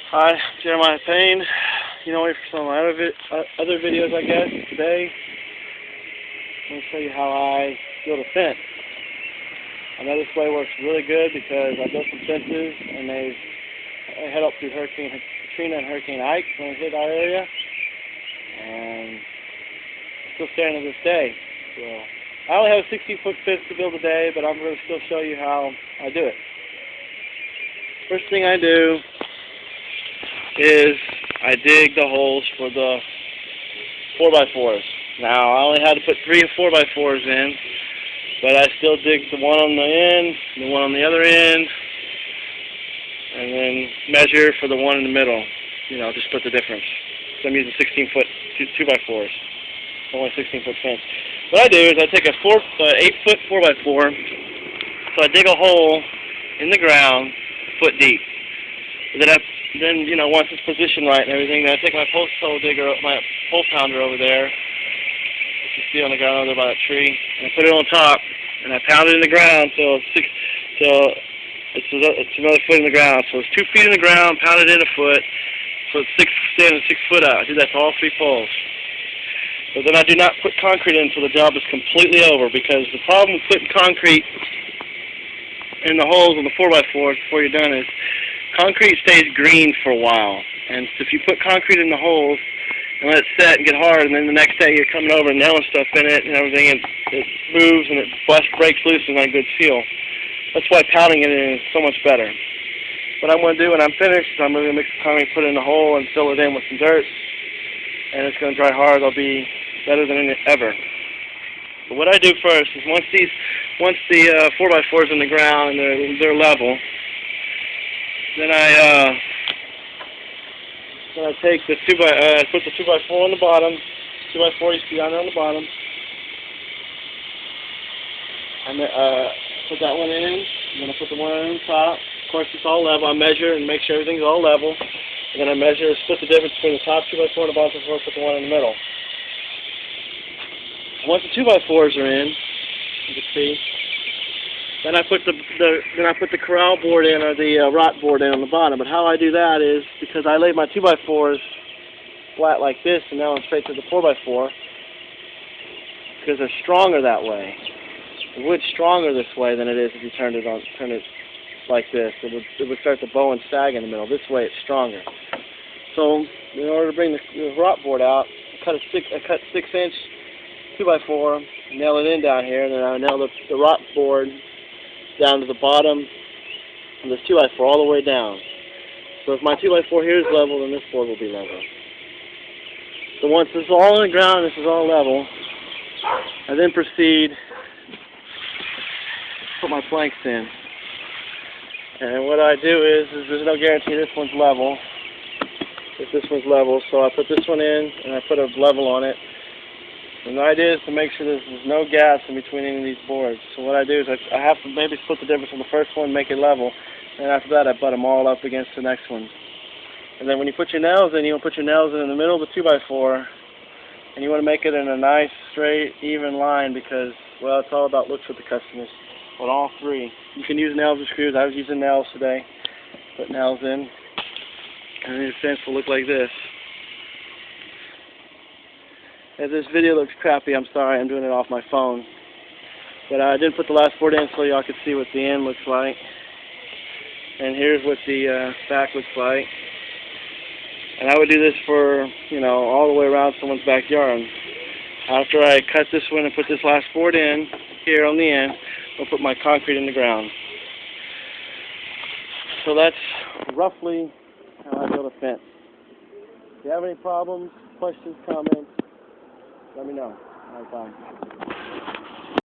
Hi, Jeremiah Payne. You know, wait for some of my other videos, I guess. Today, I'm going to show you how I build a fence. I know this way works really good because I built some fences and they head up through Hurricane Katrina and Hurricane Ike when it hit our area, and still standing to this day. So I only have a 16-foot fence to build today, but I'm going to still show you how I do it. First thing I do is I dig the holes for the 4x4s. Now, I only had to put 3 4x4s in, but I still dig the one on the end, the one on the other end, and then measure for the one in the middle. You know, just split the difference. So I'm using 16-foot 2x4s. Only 16-foot fence. What I do is I take a 8-foot 4x4, so I dig a hole in the ground, a foot deep. Then, you know, once it's positioned right and everything, then I take my post hole digger, my hole pounder over there, which you see on the ground over there by that tree, and I put it on top, and I pound it in the ground till it's another foot in the ground. So it's 2 feet in the ground, pounded in a foot, so it's standing 6 foot out. I do that to all 3 poles. But then I do not put concrete in until the job is completely over, because the problem with putting concrete in the holes on the 4x4s before you're done is concrete stays green for a while. And if you put concrete in the holes and let it set and get hard, and then the next day you're coming over and nailing stuff in it and everything, and it moves and it breaks loose and not a good seal. That's why pounding it in is so much better. What I'm going to do when I'm finished is I'm going to mix the concrete, put it in the hole, and fill it in with some dirt. And it's going to dry hard. It'll be better than ever. But what I do first is once the 4x4's in the ground and they're level, then I take the put the 2x4 on the bottom. 2x4 you see down there on the bottom. And put that one in. I'm going to put the one on the top. Of course, it's all level. I measure and make sure everything's all level. And then I measure, split the difference between the top 2x4 and the bottom 2x4, put the one in the middle. Once the 2x4s are in, you can see, then I put the corral board in, or the rot board in on the bottom. But how I do that is because I lay my 2x4s flat like this and now I'm straight to the 4x4, because they're stronger that way. The wood's stronger this way than it is if you turn it like this. It would start to bow and sag in the middle. This way it's stronger. So in order to bring the rot board out, I cut 6-inch 2x4, nail it in down here, and then I nail the rot board down to the bottom of this 2x4 all the way down. So if my 2x4 here is level, then this board will be level. So once this is all on the ground, this is all level, I then proceed to put my planks in. And what I do is there's no guarantee this one's level, if this one's level, so I put this one in and I put a level on it. And the idea is to make sure there's no gaps in between any of these boards. So what I do is I have to maybe split the difference on the first one, make it level, and after that I butt them all up against the next one. And then when you put your nails in, you want to put your nails in the middle of the 2x4, and you want to make it in a nice, straight, even line, because, well, it's all about looks with the customers. On all 3. You can use nails or screws. I was using nails today. Put nails in, and the fence will look like this. If this video looks crappy, I'm sorry. I'm doing it off my phone. But I didn't put the last board in so y'all could see what the end looks like. And here's what the back looks like. And I would do this for, you know, all the way around someone's backyard. After I cut this one and put this last board in here on the end, I'll put my concrete in the ground. So that's roughly how I build a fence. If you have any problems, questions, comments, let me know. All right, bye.